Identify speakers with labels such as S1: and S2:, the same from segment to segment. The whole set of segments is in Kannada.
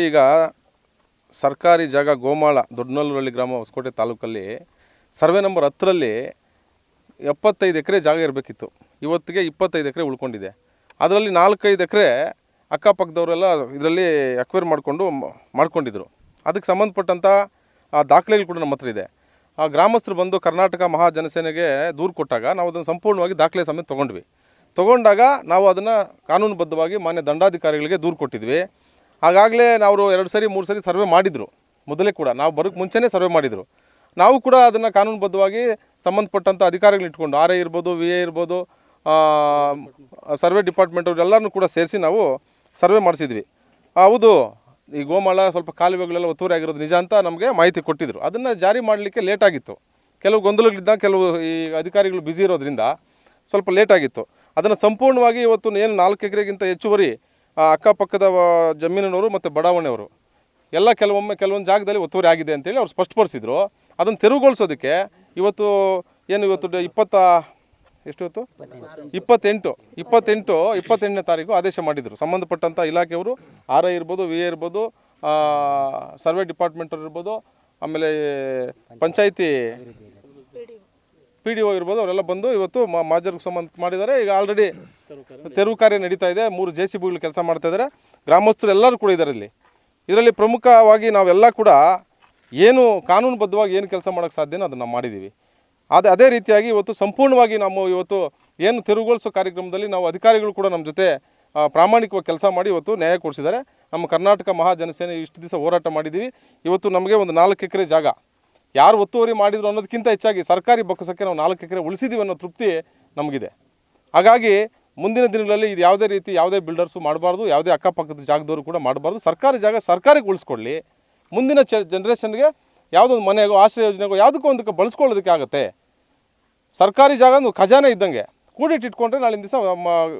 S1: ಈಗ ಸರ್ಕಾರಿ ಜಾಗ ಗೋಮಾಳ ದೊಡ್ಡನಲ್ಲೂರಲ್ಲಿ ಗ್ರಾಮ ಹೊಸಕೋಟೆ ತಾಲೂಕಲ್ಲಿ ಸರ್ವೆ ನಂಬರ್ 10ರಲ್ಲಿ 75 ಎಕರೆ ಜಾಗ ಇರಬೇಕಿತ್ತು. ಇವತ್ತಿಗೆ 25 ಎಕರೆ ಉಳ್ಕೊಂಡಿದೆ. ಅದರಲ್ಲಿ 4-5 ಎಕರೆ ಅಕ್ಕಪಕ್ಕದವರೆಲ್ಲ ಇದರಲ್ಲಿ ಅಕ್ವೈರ್ ಮಾಡ್ಕೊಂಡಿದ್ರು. ಅದಕ್ಕೆ ಸಂಬಂಧಪಟ್ಟಂಥ ದಾಖಲೆಗಳು ಕೂಡ ನಮ್ಮ ಹತ್ರ ಇದೆ. ಆ ಗ್ರಾಮಸ್ಥರು ಬಂದು ಕರ್ನಾಟಕ ಮಹಾಜನಸೇನೆಗೆ ದೂರು ಕೊಟ್ಟಾಗ ನಾವು ಅದನ್ನು ಸಂಪೂರ್ಣವಾಗಿ ದಾಖಲೆ ಸಮೇತ ತೊಗೊಂಡಾಗ ನಾವು ಅದನ್ನು ಕಾನೂನುಬದ್ಧವಾಗಿ ಮಾನ್ಯ ದಂಡಾಧಿಕಾರಿಗಳಿಗೆ ದೂರು ಕೊಟ್ಟಿದ್ವಿ. ಆಗಾಗಲೇ ನಾವು 2 ಸರಿ 3 ಸರಿ ಸರ್ವೆ ಮಾಡಿದರು. ಮೊದಲೇ ಕೂಡ ನಾವು ಬರೋಕ್ಕೆ ಮುಂಚೆನೇ ಸರ್ವೆ ಮಾಡಿದರು. ನಾವು ಕೂಡ ಅದನ್ನು ಕಾನೂನುಬದ್ಧವಾಗಿ ಸಂಬಂಧಪಟ್ಟಂಥ ಅಧಿಕಾರಿಗಳನ್ನ ಇಟ್ಕೊಂಡು RI ಇರ್ಬೋದು, VA ಇರ್ಬೋದು, ಸರ್ವೆ ಡಿಪಾರ್ಟ್ಮೆಂಟ್ ಅವರೆಲ್ಲರೂ ಕೂಡ ಸೇರಿಸಿ ನಾವು ಸರ್ವೆ ಮಾಡಿಸಿದ್ವಿ. ಹೌದು, ಈ ಗೋಮಾಳ ಸ್ವಲ್ಪ ಕಾಲುವೆಗಳೆಲ್ಲ ಒತ್ತುವರಿ ಆಗಿರೋದು ನಿಜ ಅಂತ ನಮಗೆ ಮಾಹಿತಿ ಕೊಟ್ಟಿದ್ದರು. ಅದನ್ನು ಜಾರಿ ಮಾಡಲಿಕ್ಕೆ ಲೇಟಾಗಿತ್ತು. ಕೆಲವು ಗೊಂದಲಗಳಿದ್ದ, ಕೆಲವು ಈ ಅಧಿಕಾರಿಗಳು ಬ್ಯುಸಿ ಇರೋದ್ರಿಂದ ಸ್ವಲ್ಪ ಲೇಟಾಗಿತ್ತು. ಅದನ್ನು ಸಂಪೂರ್ಣವಾಗಿ ಇವತ್ತು ಏನು 4 ಎಕರೆಗಿಂತ ಹೆಚ್ಚುವರಿ ಅಕ್ಕಪಕ್ಕದ ಜಮೀನಿನವರು ಮತ್ತು ಬಡಾವಣೆಯವರು ಎಲ್ಲ ಕೆಲವೊಂದು ಜಾಗದಲ್ಲಿ ಒತ್ತುವರಿ ಆಗಿದೆ ಅಂತೇಳಿ ಅವ್ರು ಸ್ಪಷ್ಟಪಡಿಸಿದ್ರು. ಅದನ್ನು ತೆರವುಗೊಳಿಸೋದಕ್ಕೆ ಇವತ್ತು 28ನೇ ತಾರೀಕು ಆದೇಶ ಮಾಡಿದರು. ಸಂಬಂಧಪಟ್ಟಂಥ ಇಲಾಖೆಯವರು RI ಇರ್ಬೋದು, VA ಇರ್ಬೋದು, ಸರ್ವೆ ಡಿಪಾರ್ಟ್ಮೆಂಟ್ ಅವ್ರು ಇರ್ಬೋದು, ಆಮೇಲೆ ಪಂಚಾಯಿತಿ PDO ಇರ್ಬೋದು, ಅವರೆಲ್ಲ ಬಂದು ಇವತ್ತು ಮಾಜರಿಗೆ ಸಂಬಂಧ ಮಾಡಿದ್ದಾರೆ. ಈಗ ಆಲ್ರೆಡಿ ತೆರವು ಕಾರ್ಯ ನಡೀತಾ ಇದೆ. 3 JCBಗಳು ಕೆಲಸ ಮಾಡ್ತಾ ಇದ್ದಾರೆ. ಗ್ರಾಮಸ್ಥರು ಎಲ್ಲರೂ ಕೂಡ ಇದ್ದಾರೆ. ಇದರಲ್ಲಿ ಪ್ರಮುಖವಾಗಿ ನಾವೆಲ್ಲ ಕೂಡ ಏನು ಕಾನೂನುಬದ್ಧವಾಗಿ ಏನು ಕೆಲಸ ಮಾಡೋಕ್ಕೆ ಸಾಧ್ಯನೋ ಅದನ್ನು ನಾವು ಮಾಡಿದ್ದೀವಿ. ಅದೇ ರೀತಿಯಾಗಿ ಇವತ್ತು ಸಂಪೂರ್ಣವಾಗಿ ನಾವು ಇವತ್ತು ಏನು ತೆರವುಗೊಳಿಸೋ ಕಾರ್ಯಕ್ರಮದಲ್ಲಿ ನಾವು ಅಧಿಕಾರಿಗಳು ಕೂಡ ನಮ್ಮ ಜೊತೆ ಪ್ರಾಮಾಣಿಕವಾಗಿ ಕೆಲಸ ಮಾಡಿ ಇವತ್ತು ನ್ಯಾಯ ಕೊಡಿಸಿದ್ದಾರೆ. ನಮ್ಮ ಕರ್ನಾಟಕ ಮಹಾಜನಸೇನೆ ಇಷ್ಟು ದಿವಸ ಹೋರಾಟ ಮಾಡಿದ್ದೀವಿ. ಇವತ್ತು ನಮಗೆ ಒಂದು 4 ಎಕರೆ ಜಾಗ ಯಾರು ಒತ್ತುವರಿ ಮಾಡಿದ್ರು ಅನ್ನೋದಕ್ಕಿಂತ ಹೆಚ್ಚಾಗಿ ಸರ್ಕಾರಿ ಬೊಕ್ಕಸಕ್ಕೆ ನಾವು 4 ಎಕರೆ ಉಳಿಸಿದ್ದೀವಿ ಅನ್ನೋ ತೃಪ್ತಿ ನಮಗಿದೆ. ಹಾಗಾಗಿ ಮುಂದಿನ ದಿನಗಳಲ್ಲಿ ಇದು ಯಾವುದೇ ಬಿಲ್ಡರ್ಸು ಮಾಡಬಾರ್ದು, ಯಾವುದೇ ಅಕ್ಕಪಕ್ಕದ ಜಾಗದವರು ಕೂಡ ಮಾಡಬಾರ್ದು. ಸರ್ಕಾರಿ ಜಾಗ ಸರ್ಕಾರಕ್ಕೆ ಉಳಿಸ್ಕೊಳ್ಳಿ. ಮುಂದಿನ ಜನ್ರೇಷನ್ಗೆ ಯಾವುದೊಂದು ಮನೆಗೋ, ಆಶ್ರಯ ಯೋಜನೆಗೋ ಯಾವುದಕ್ಕೋ ಒಂದಕ್ಕೆ ಬಳಸ್ಕೊಳ್ಳೋದಕ್ಕೆ ಆಗುತ್ತೆ. ಸರ್ಕಾರಿ ಜಾಗ ಒಂದು ಖಜಾನೆ ಇದ್ದಂಗೆ ಕೂಡಿಟ್ಟಿಟ್ಕೊಂಡ್ರೆ ನಾಳಿನ ದಿವಸ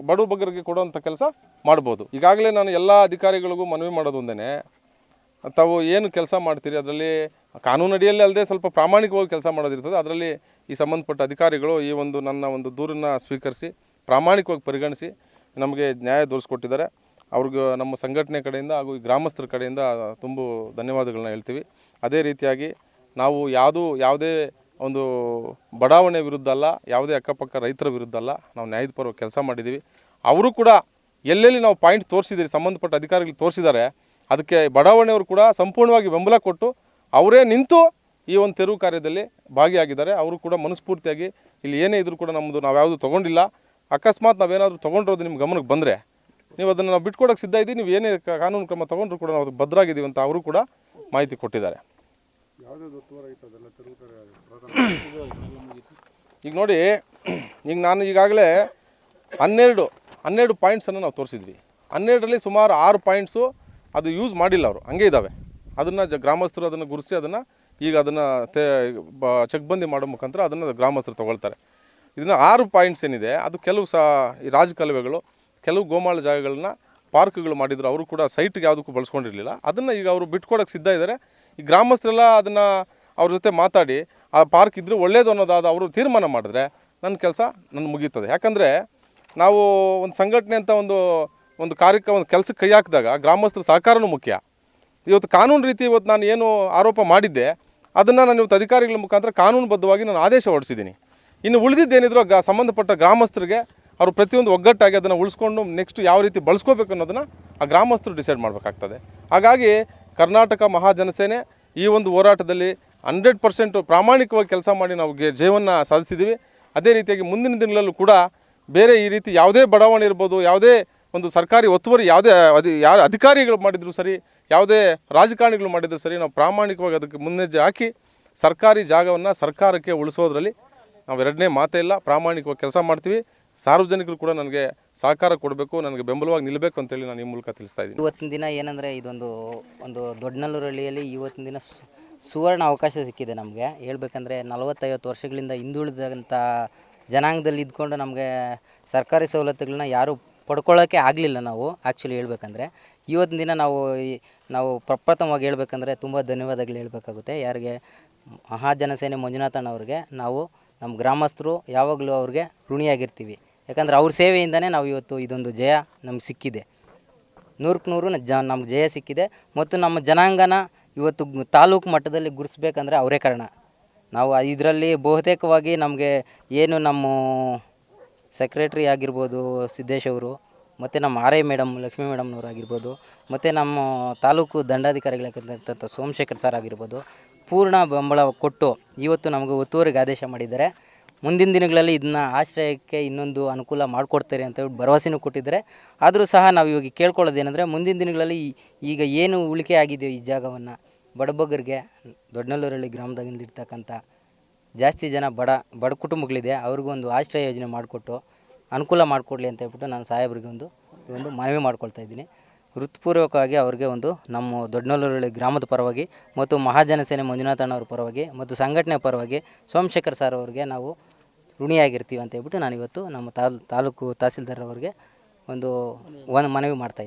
S1: ಬಡವ ಬಗ್ಗರಿಗೆ ಕೊಡುವಂಥ ಕೆಲಸ ಮಾಡ್ಬೋದು. ಈಗಾಗಲೇ ನಾನು ಎಲ್ಲ ಅಧಿಕಾರಿಗಳಿಗೂ ಮನವಿ ಮಾಡೋದು ಒಂದೇ, ತಾವು ಏನು ಕೆಲಸ ಮಾಡ್ತೀರಿ ಅದರಲ್ಲಿ ಕಾನೂನು ಅಡಿಯಲ್ಲಿ ಅಲ್ಲದೆ ಸ್ವಲ್ಪ ಪ್ರಾಮಾಣಿಕವಾಗಿ ಕೆಲಸ ಮಾಡೋದಿರ್ತದೆ. ಅದರಲ್ಲಿ ಈ ಸಂಬಂಧಪಟ್ಟ ಅಧಿಕಾರಿಗಳು ಈ ನನ್ನ ಒಂದು ದೂರನ್ನು ಸ್ವೀಕರಿಸಿ ಪ್ರಾಮಾಣಿಕವಾಗಿ ಪರಿಗಣಿಸಿ ನಮಗೆ ನ್ಯಾಯ ದೊರಕಿಸ್ಕೊಟ್ಟಿದ್ದಾರೆ. ಅವ್ರಿಗೆ ನಮ್ಮ ಸಂಘಟನೆ ಕಡೆಯಿಂದ ಹಾಗೂ ಈ ಗ್ರಾಮಸ್ಥರ ಕಡೆಯಿಂದ ತುಂಬ ಧನ್ಯವಾದಗಳನ್ನ ಹೇಳ್ತೀವಿ. ಅದೇ ರೀತಿಯಾಗಿ ನಾವು ಯಾವುದೇ ಒಂದು ಬಡಾವಣೆ ವಿರುದ್ಧ ಅಲ್ಲ, ಯಾವುದೇ ಅಕ್ಕಪಕ್ಕ ರೈತರ ವಿರುದ್ಧ ಅಲ್ಲ, ನಾವು ನ್ಯಾಯದ ಪರವಾಗಿ ಕೆಲಸ ಮಾಡಿದ್ದೀವಿ. ಅವರು ಕೂಡ ಎಲ್ಲೆಲ್ಲಿ ನಾವು ಪಾಯಿಂಟ್ ತೋರಿಸಿದ್ದೀರಿ, ಸಂಬಂಧಪಟ್ಟ ಅಧಿಕಾರಿಗಳು ತೋರಿಸಿದ್ದಾರೆ, ಅದಕ್ಕೆ ಬಡಾವಣೆಯವರು ಕೂಡ ಸಂಪೂರ್ಣವಾಗಿ ಬೆಂಬಲ ಕೊಟ್ಟು ಅವರೇ ನಿಂತು ಈ ಒಂದು ತೆರವು ಕಾರ್ಯದಲ್ಲಿ ಭಾಗಿಯಾಗಿದ್ದಾರೆ. ಅವರು ಕೂಡ ಮನಸ್ಫೂರ್ತಿಯಾಗಿ ಇಲ್ಲಿ ಏನೇ ಇದ್ರೂ ಕೂಡ ನಾವು ಯಾವುದು ತೊಗೊಂಡಿಲ್ಲ. ಅಕಸ್ಮಾತ್ ನಾವೇನಾದರೂ ತೊಗೊಂಡಿರೋದು ನಿಮ್ಮ ಗಮನಕ್ಕೆ ಬಂದರೆ ನೀವು ಅದನ್ನು ನಾವು ಬಿಟ್ಕೊಡೋಕ್ಕೆ ಸಿದ್ಧ ಇದ್ದೀವಿ. ನೀವು ಏನೇ ಕಾನೂನು ಕ್ರಮ ತೊಗೊಂಡ್ರು ಕೂಡ ನಾವು ಅದಕ್ಕೆ ಭದ್ರಾಗಿದ್ದೀವಿ ಅಂತ ಅವರು ಕೂಡ ಮಾಹಿತಿ ಕೊಟ್ಟಿದ್ದಾರೆ. ಈಗ ನೋಡಿ, ಈಗ ನಾನು ಈಗಾಗಲೇ 12 ಪಾಯಿಂಟ್ಸನ್ನು ನಾವು ತೋರಿಸಿದ್ವಿ. 12ರಲ್ಲಿ ಸುಮಾರು 6 ಪಾಯಿಂಟ್ಸು ಅದು ಯೂಸ್ ಮಾಡಿಲ್ಲ, ಅವರು ಹಂಗೆ ಇದ್ದಾವೆ. ಅದನ್ನು ಗ್ರಾಮಸ್ಥರು ಅದನ್ನು ಗುರುತಿಸಿ ಅದನ್ನು ಚೆಕ್ಬಂದಿ ಮಾಡೋ ಮುಖಾಂತರ ಅದನ್ನು ಗ್ರಾಮಸ್ಥರು ತೊಗೊಳ್ತಾರೆ. ಇದನ್ನು 6 ಪಾಯಿಂಟ್ಸ್ ಏನಿದೆ ಅದು ಕೆಲವು ಈ ರಾಜಕಾಲುವೆಗಳು, ಕೆಲವು ಗೋಮಾಳ ಜಾಗಗಳನ್ನ ಪಾರ್ಕ್ಗಳು ಮಾಡಿದ್ರು. ಅವರು ಕೂಡ ಸೈಟ್ಗೆ ಯಾವುದಕ್ಕೂ ಬಳಸ್ಕೊಂಡಿರಲಿಲ್ಲ. ಅದನ್ನು ಈಗ ಅವರು ಬಿಟ್ಕೊಡೋಕ್ಕೆ ಸಿದ್ಧ ಇದ್ದಾರೆ. ಈ ಗ್ರಾಮಸ್ಥರೆಲ್ಲ ಅದನ್ನು ಅವ್ರ ಜೊತೆ ಮಾತಾಡಿ ಆ ಪಾರ್ಕ್ ಇದ್ದರೆ ಒಳ್ಳೆಯದು ಅನ್ನೋದಾದ ಅವರು ತೀರ್ಮಾನ ಮಾಡಿದ್ರೆ ನನ್ನ ಮುಗೀತದೆ. ಯಾಕಂದರೆ ನಾವು ಒಂದು ಸಂಘಟನೆ ಅಂತ ಒಂದು ಕಾರ್ಯಕ್ಕೆ ಒಂದು ಕೆಲಸಕ್ಕೆ ಕೈ ಹಾಕಿದಾಗ ಗ್ರಾಮಸ್ಥರ ಸಹಕಾರನೂ ಮುಖ್ಯ. ಇವತ್ತು ಕಾನೂನು ರೀತಿ ಇವತ್ತು ನಾನು ಏನು ಆರೋಪ ಮಾಡಿದ್ದೆ ಅದನ್ನು ನಾನು ಇವತ್ತು ಅಧಿಕಾರಿಗಳ ಮುಖಾಂತರ ಕಾನೂನುಬದ್ಧವಾಗಿ ನಾನು ಆದೇಶ ಹೊರಡಿಸಿದ್ದೀನಿ. ಇನ್ನು ಉಳಿದಿದ್ದೇನಿದ್ರು ಸಂಬಂಧಪಟ್ಟ ಗ್ರಾಮಸ್ಥರಿಗೆ ಅವರು ಪ್ರತಿಯೊಂದು ಒಗ್ಗಟ್ಟಾಗಿ ಅದನ್ನು ಉಳಿಸ್ಕೊಂಡು ನೆಕ್ಸ್ಟ್ ಯಾವ ರೀತಿ ಬಳಸ್ಕೋಬೇಕು ಅನ್ನೋದನ್ನು ಆ ಗ್ರಾಮಸ್ಥರು ಡಿಸೈಡ್ ಮಾಡಬೇಕಾಗ್ತದೆ. ಹಾಗಾಗಿ ಕರ್ನಾಟಕ ಮಹಾಜನಸೇನೆ ಈ ಒಂದು ಹೋರಾಟದಲ್ಲಿ 100% ಪ್ರಾಮಾಣಿಕವಾಗಿ ಕೆಲಸ ಮಾಡಿ ನಾವು ಜಯವನ್ನು ಸಾಧಿಸಿದ್ದೀವಿ. ಅದೇ ರೀತಿಯಾಗಿ ಮುಂದಿನ ದಿನಗಳಲ್ಲೂ ಕೂಡ ಬೇರೆ ಈ ರೀತಿ ಯಾವುದೇ ಬಡಾವಣೆ ಇರ್ಬೋದು, ಯಾವುದೇ ಒಂದು ಸರ್ಕಾರಿ ಒತ್ತುವರಿ ಯಾರು ಅಧಿಕಾರಿಗಳು ಮಾಡಿದ್ರು ಸರಿ, ಯಾವುದೇ ರಾಜಕಾರಣಿಗಳು ಮಾಡಿದ್ರು ಸರಿ, ನಾವು ಪ್ರಾಮಾಣಿಕವಾಗಿ ಅದಕ್ಕೆ ಮುನ್ನೆಜ್ಜೆ ಹಾಕಿ ಸರ್ಕಾರಿ ಜಾಗವನ್ನು ಸರ್ಕಾರಕ್ಕೆ ಉಳಿಸೋದ್ರಲ್ಲಿ ನಾವು ಎರಡನೇ ಮಾತೇ ಇಲ್ಲ. ಪ್ರಾಮಾಣಿಕವಾಗಿ ಕೆಲಸ ಮಾಡ್ತೀವಿ. ಸಾರ್ವಜನಿಕರು ಕೂಡ ನನಗೆ ಸಹಕಾರ ಕೊಡಬೇಕು, ನನಗೆ ಬೆಂಬಲವಾಗಿ ನಿಲ್ಲಬೇಕು ಅಂತೇಳಿ ನಾನು ಈ ಮೂಲಕ ತಿಳಿಸ್ತಾ ಇದ್ದೀನಿ.
S2: ಇವತ್ತಿನ ದಿನ ಏನಂದರೆ ಒಂದು ದೊಡ್ಡನಲ್ಲೂರಳ್ಳಿಯಲ್ಲಿ ಇವತ್ತಿನ ದಿನ ಸುವರ್ಣ ಅವಕಾಶ ಸಿಕ್ಕಿದೆ ನಮಗೆ. ಹೇಳ್ಬೇಕಂದ್ರೆ 40-50 ವರ್ಷಗಳಿಂದ ಹಿಂದುಳಿದಂಥ ಜನಾಂಗದಲ್ಲಿ ಇದ್ಕೊಂಡು ನಮಗೆ ಸರ್ಕಾರಿ ಸವಲತ್ತುಗಳನ್ನ ಯಾರೂ ಪಡ್ಕೊಳ್ಳೋಕ್ಕೆ ಆಗಲಿಲ್ಲ. ನಾವು ಆ್ಯಕ್ಚುಲಿ ಹೇಳ್ಬೇಕಂದ್ರೆ ಇವತ್ತಿನ ದಿನ ನಾವು ಪ್ರಪ್ರಥಮವಾಗಿ ಹೇಳ್ಬೇಕಂದ್ರೆ ತುಂಬ ಧನ್ಯವಾದಗಳು ಹೇಳಬೇಕಾಗುತ್ತೆ. ಯಾರಿಗೆ? ಮಹಾಜನಸೇನೆ ಮಂಜುನಾಥಣ್ಣವ್ರಿಗೆ ನಾವು ನಮ್ಮ ಗ್ರಾಮಸ್ಥರು ಯಾವಾಗಲೂ ಅವ್ರಿಗೆ ಋಣಿಯಾಗಿರ್ತೀವಿ. ಯಾಕಂದರೆ ಅವ್ರ ಸೇವೆಯಿಂದನೇ ನಾವು ಇವತ್ತು ಇದೊಂದು ಜಯ ನಮ್ಗೆ ಸಿಕ್ಕಿದೆ. 100ಕ್ಕೆ 100 ನಮ್ಗೆ ಜಯ ಸಿಕ್ಕಿದೆ. ಮತ್ತು ನಮ್ಮ ಜನಾಂಗನ ಇವತ್ತು ತಾಲೂಕು ಮಟ್ಟದಲ್ಲಿ ಗುರುತಿಸ್ಬೇಕಂದ್ರೆ ಅವರೇ ಕಾರಣ. ನಾವು ಇದರಲ್ಲಿ ಬಹುತೇಕವಾಗಿ ನಮಗೆ ಏನು ನಮ್ಮ ಸೆಕ್ರೆಟ್ರಿ ಆಗಿರ್ಬೋದು ಸಿದ್ದೇಶ್ ಅವರು, ಮತ್ತು ನಮ್ಮ ಆರ್ ಐ ಮೇಡಮ್ ಲಕ್ಷ್ಮೀ ಮೇಡಮ್ನವ್ರು ಆಗಿರ್ಬೋದು, ಮತ್ತು ನಮ್ಮ ತಾಲೂಕು ದಂಡಾಧಿಕಾರಿಗಳಾಗಿರ್ತಂಥ ಸೋಮಶೇಖರ್ ಸರ್ ಆಗಿರ್ಬೋದು, ಪೂರ್ಣ ಬೆಂಬಲ ಕೊಟ್ಟು ಇವತ್ತು ನಮಗೆ ಒತ್ತುವರಿಗೆ ಆದೇಶ ಮಾಡಿದ್ದಾರೆ. ಮುಂದಿನ ದಿನಗಳಲ್ಲಿ ಇದನ್ನ ಆಶ್ರಯಕ್ಕೆ ಇನ್ನೊಂದು ಅನುಕೂಲ ಮಾಡಿಕೊಡ್ತಾರೆ ಅಂತ ಹೇಳಿ ಭರವಸೆನೂ ಕೊಟ್ಟಿದ್ದಾರೆ. ಆದರೂ ಸಹ ನಾವು ಇವಾಗ ಕೇಳ್ಕೊಳ್ಳೋದೇನೆಂದರೆ, ಮುಂದಿನ ದಿನಗಳಲ್ಲಿ ಈಗ ಏನು ಉಳಿಕೆ ಆಗಿದೆ ಈ ಜಾಗವನ್ನು ಬಡಬಗ್ಗರಿಗೆ, ದೊಡ್ಡನಲ್ಲೂರಳ್ಳಿ ಗ್ರಾಮದಾಗಿರ್ತಕ್ಕಂಥ ಜಾಸ್ತಿ ಜನ ಬಡ ಕುಟುಂಬಗಳಿದೆ, ಅವ್ರಿಗೂ ಒಂದು ಆಶ್ರಯ ಯೋಜನೆ ಮಾಡಿಕೊಟ್ಟು ಅನುಕೂಲ ಮಾಡಿಕೊಡ್ಲಿ ಅಂತ ಹೇಳ್ಬಿಟ್ಟು ನಾನು ಸಾಹೇಬ್ರಿಗೆ ಒಂದು ಮನವಿ ಮಾಡ್ಕೊಳ್ತಾ ಇದ್ದೀನಿ. ಹೃತ್ಪೂರ್ವಕವಾಗಿ ಅವ್ರಿಗೆ ನಮ್ಮ ದೊಡ್ಡನಲ್ಲೂರಳ್ಳಿ ಗ್ರಾಮದ ಪರವಾಗಿ ಮತ್ತು ಮಹಾಜನ ಸೇನೆ ಮಂಜುನಾಥ ಅಣ್ಣವ್ರ ಪರವಾಗಿ ಮತ್ತು ಸಂಘಟನೆ ಪರವಾಗಿ ಸೋಮಶೇಖರ್ ಸರ್ ಅವ್ರಿಗೆ ನಾವು ಋಣಿಯಾಗಿರ್ತೀವಿ ಅಂತ ಹೇಳ್ಬಿಟ್ಟು ನಾನು ಇವತ್ತು ನಮ್ಮ ತಾಲೂಕು ತಹಸೀಲ್ದಾರ್ ಅವರಿಗೆ ಒಂದು ಮನವಿ ಮಾಡ್ತಾಯಿದ್ದೀನಿ.